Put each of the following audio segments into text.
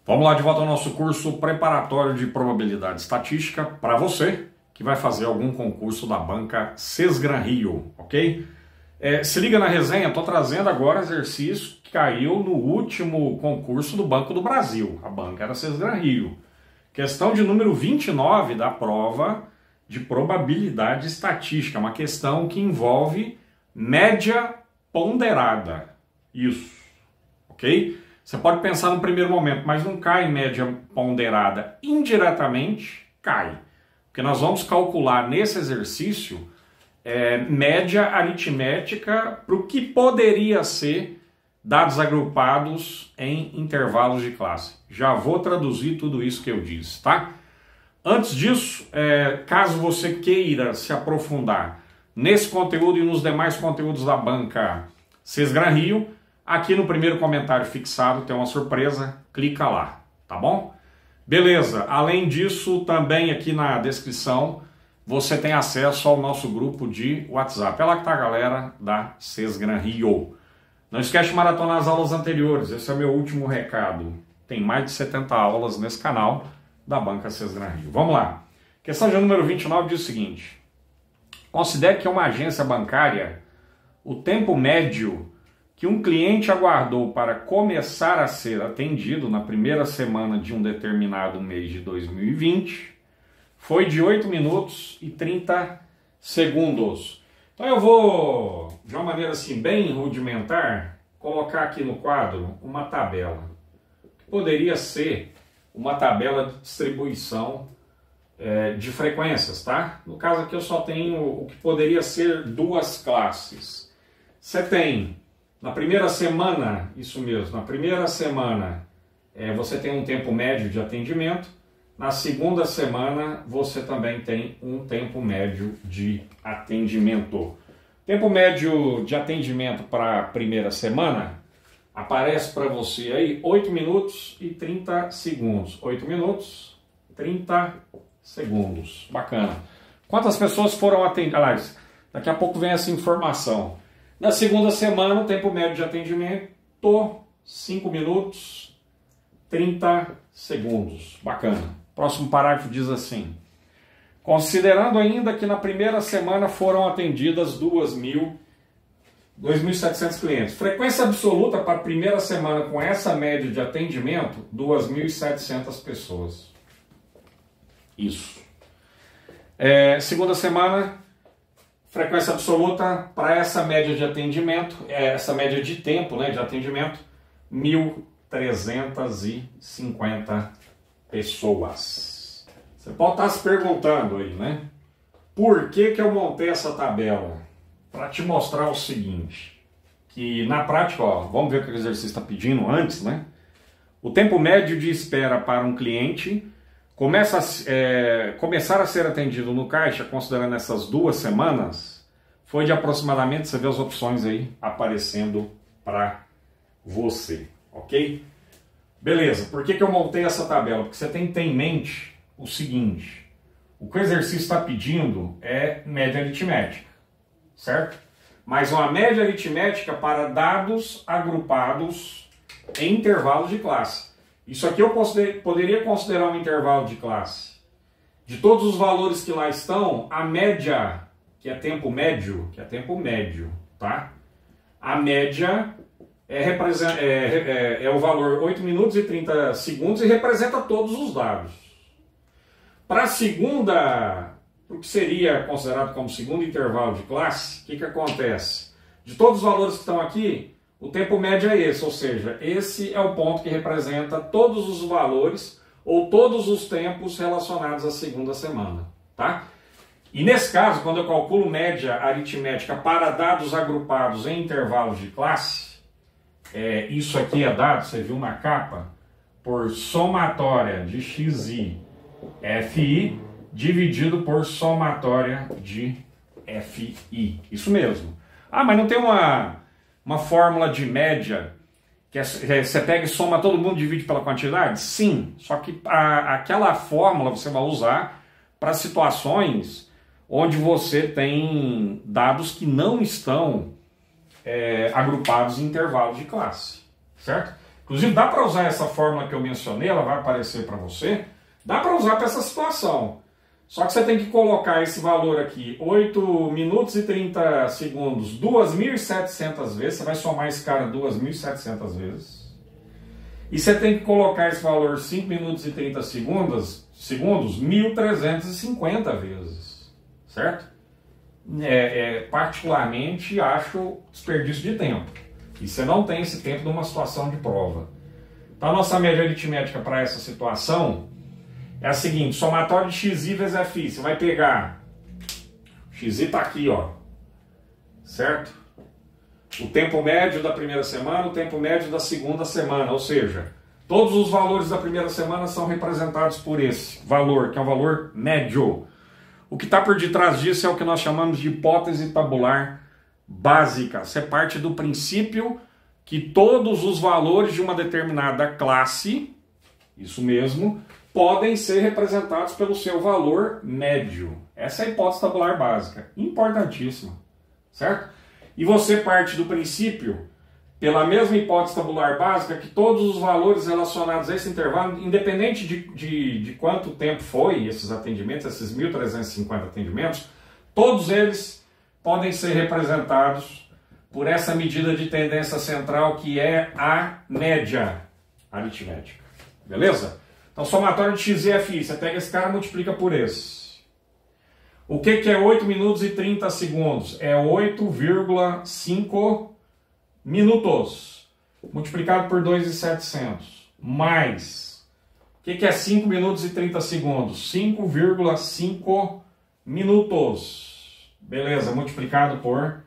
Vamos lá de volta ao nosso curso preparatório de probabilidade estatística para você que vai fazer algum concurso da banca Sesgran Rio, ok? Se liga na resenha, estou trazendo agora exercício que caiu no último concurso do Banco do Brasil. A banca era Sesgran Rio. Questão de número 29 da prova de probabilidade estatística, uma questão que envolve média ponderada. Isso, ok? Você pode pensar no primeiro momento, mas não cai em média ponderada. Indiretamente, cai. Porque nós vamos calcular nesse exercício média aritmética para o que poderia ser dados agrupados em intervalos de classe. Já vou traduzir tudo isso que eu disse, tá? Antes disso, caso você queira se aprofundar nesse conteúdo e nos demais conteúdos da banca Sesgran Rio, aqui no primeiro comentário fixado tem uma surpresa, clica lá, tá bom? Beleza, além disso, também aqui na descrição você tem acesso ao nosso grupo de WhatsApp. É lá que tá a galera da Sesgran Rio. Não esquece de maratonar as aulas anteriores, esse é o meu último recado. Tem mais de 70 aulas nesse canal da banca Sesgran Rio. Vamos lá. Questão de número 29 diz o seguinte: considere que uma agência bancária, o tempo médio que um cliente aguardou para começar a ser atendido na primeira semana de um determinado mês de 2020 foi de 8 minutos e 30 segundos. Então eu vou, de uma maneira assim bem rudimentar, colocar aqui no quadro uma tabela. Poderia ser uma tabela de distribuição de frequências, tá? No caso aqui eu só tenho o que poderia ser duas classes. Você tem na primeira semana, isso mesmo, na primeira semana você tem um tempo médio de atendimento, na segunda semana você também tem um tempo médio de atendimento. Tempo médio de atendimento para a primeira semana aparece para você aí 8 minutos e 30 segundos. 8 minutos, 30 segundos. Bacana. Quantas pessoas foram atendidas? Aliás, daqui a pouco vem essa informação. Na segunda semana, o tempo médio de atendimento, 5 minutos, 30 segundos. Bacana. Próximo parágrafo diz assim: considerando ainda que na primeira semana foram atendidas 2.700 clientes. Frequência absoluta para a primeira semana com essa média de atendimento, 2.700 pessoas. Isso. Segunda semana, frequência absoluta para essa média de atendimento, essa média de tempo, né, de atendimento, 1.350 pessoas. Você pode estar se perguntando aí, né? Por que eu montei essa tabela? Para te mostrar o seguinte, que na prática, ó, vamos ver o que o exercício está pedindo antes, né? O tempo médio de espera para um cliente começar a ser atendido no caixa, considerando essas 2 semanas, foi de aproximadamente, você vê as opções aí aparecendo para você, ok? Beleza, por que eu montei essa tabela? Porque você tem que ter em mente o seguinte: o que o exercício está pedindo é média aritmética, certo? Mas uma média aritmética para dados agrupados em intervalos de classe. Isso aqui eu poderia considerar um intervalo de classe. De todos os valores que lá estão, a média, que é tempo médio, tá? A média é o valor 8 minutos e 30 segundos e representa todos os dados. Para a segunda, o que seria considerado como segundo intervalo de classe, o que acontece? De todos os valores que estão aqui, o tempo médio é esse, ou seja, esse é o ponto que representa todos os valores ou todos os tempos relacionados à segunda semana, tá? E nesse caso, quando eu calculo média aritmética para dados agrupados em intervalos de classe, isso aqui é dado, você viu na capa, por somatória de xi, fi, dividido por somatória de fi. Isso mesmo. Ah, mas não tem uma fórmula de média que você pega e soma todo mundo e divide pela quantidade? Sim, só que aquela fórmula você vai usar para situações onde você tem dados que não estão agrupados em intervalos de classe, certo? Inclusive, dá para usar essa fórmula que eu mencionei, ela vai aparecer para você. Dá para usar para essa situação. Só que você tem que colocar esse valor aqui, 8 minutos e 30 segundos, 2.700 vezes. Você vai somar esse cara 2.700 vezes. E você tem que colocar esse valor 5 minutos e 30 segundos 1.350 vezes. Certo? Particularmente, acho desperdício de tempo. E você não tem esse tempo numa situação de prova. Então, a nossa média aritmética para essa situação é a seguinte: somatório de xi vezes fi. Você vai pegar, xi está aqui, ó, certo? O tempo médio da primeira semana, o tempo médio da segunda semana, ou seja, todos os valores da primeira semana são representados por esse valor, que é um valor médio. O que está por detrás disso é o que nós chamamos de hipótese tabular básica. Você parte do princípio que todos os valores de uma determinada classe, isso mesmo, podem ser representados pelo seu valor médio. Essa é a hipótese tabular básica, importantíssima, certo? E você parte do princípio, pela mesma hipótese tabular básica, que todos os valores relacionados a esse intervalo, independente de quanto tempo foi esses atendimentos, esses 1.350 atendimentos, todos eles podem ser representados por essa medida de tendência central, que é a média aritmética. Beleza? Então, somatório de x e fi, você pega esse cara e multiplica por esse. O que é 8 minutos e 30 segundos? É 8,5 minutos, multiplicado por 2.700, mais, o que é 5 minutos e 30 segundos? 5,5 minutos, beleza, multiplicado por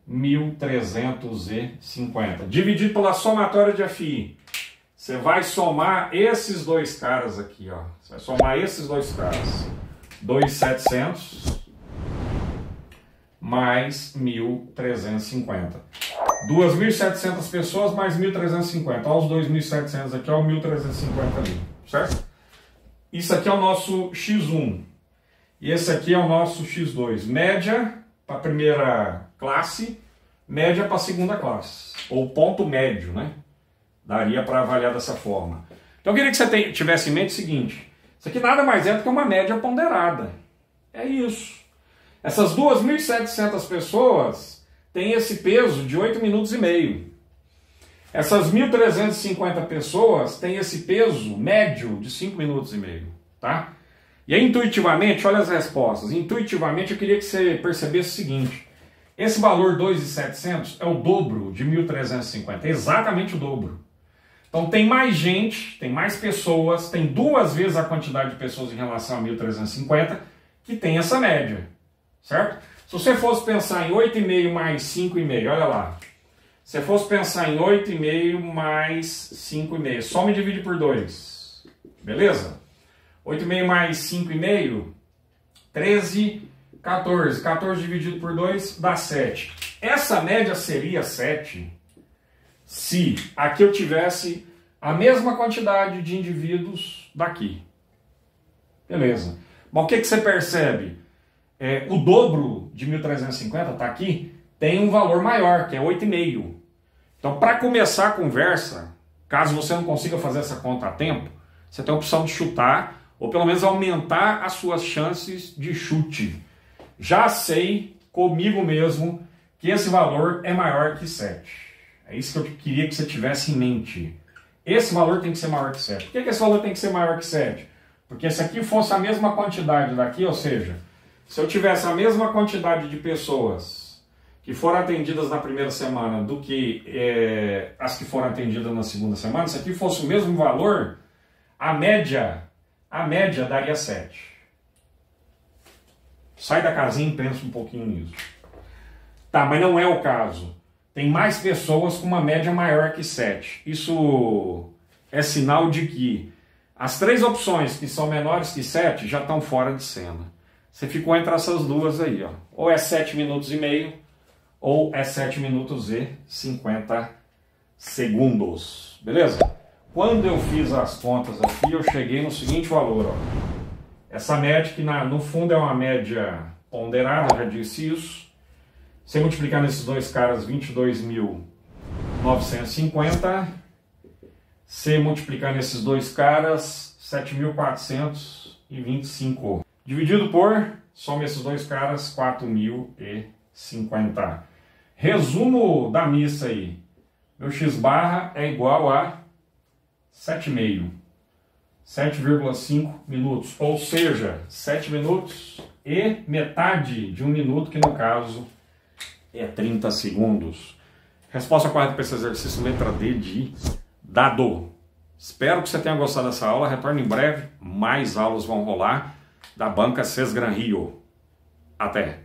1.350, dividido pela somatória de fi. Você vai somar esses dois caras aqui, ó. Você vai somar esses dois caras. 2.700 mais 1.350. 2.700 pessoas mais 1.350. Olha os 2.700 aqui, olha o 1.350 ali. Certo? Isso aqui é o nosso x1. E esse aqui é o nosso x2. Média para a primeira classe, média para a segunda classe. Ou ponto médio, né? Daria para avaliar dessa forma. Então eu queria que você tivesse em mente o seguinte: isso aqui nada mais é do que uma média ponderada. É isso. Essas 2.700 pessoas têm esse peso de 8 minutos e meio. Essas 1.350 pessoas têm esse peso médio de 5 minutos e meio. Tá? E aí, intuitivamente, olha as respostas. Intuitivamente eu queria que você percebesse o seguinte: esse valor 2.700 é o dobro de 1.350. É exatamente o dobro. Então tem mais gente, tem mais pessoas, tem 2 vezes a quantidade de pessoas em relação a 1.350 que tem essa média, certo? Se você fosse pensar em 8,5 mais 5,5, olha lá. Se você fosse pensar em 8,5 mais 5,5, só me divide por 2, beleza? 8,5 mais 5,5, 13, 14. 14 dividido por 2 dá 7. Essa média seria 7 se aqui eu tivesse a mesma quantidade de indivíduos daqui. Beleza. Mas o que você percebe? O dobro de 1.350 está aqui, tem um valor maior, que é 8,5. Então, para começar a conversa, caso você não consiga fazer essa conta a tempo, você tem a opção de chutar, ou pelo menos aumentar as suas chances de chute. Já sei, comigo mesmo, que esse valor é maior que 7. É isso que eu queria que você tivesse em mente. Esse valor tem que ser maior que 7. Por que esse valor tem que ser maior que 7? Porque se aqui fosse a mesma quantidade daqui, ou seja, se eu tivesse a mesma quantidade de pessoas que foram atendidas na primeira semana do que as que foram atendidas na segunda semana, se aqui fosse o mesmo valor, a média daria 7. Sai da casinha e pensa um pouquinho nisso. Tá, mas não é o caso. Tem mais pessoas com uma média maior que 7. Isso é sinal de que as 3 opções que são menores que 7 já estão fora de cena. Você ficou entre essas duas aí, ó. Ou é 7 minutos e meio, ou é 7 minutos e 50 segundos. Beleza? Quando eu fiz as contas aqui, eu cheguei no seguinte valor, ó. Essa média, que no fundo é uma média ponderada, já disse isso. Se multiplicar nesses dois caras, 22.950, você multiplicar nesses dois caras, 7.425. Dividido por, soma esses dois caras, 4.050. Resumo da missa aí. Meu x-barra é igual a 7,5. 7,5 minutos. Ou seja, 7 minutos e metade de 1 minuto, que no caso é 30 segundos. Resposta correta para esse exercício, letra D de dado. Espero que você tenha gostado dessa aula. Retorne em breve. Mais aulas vão rolar da banca Sesgran Rio. Até!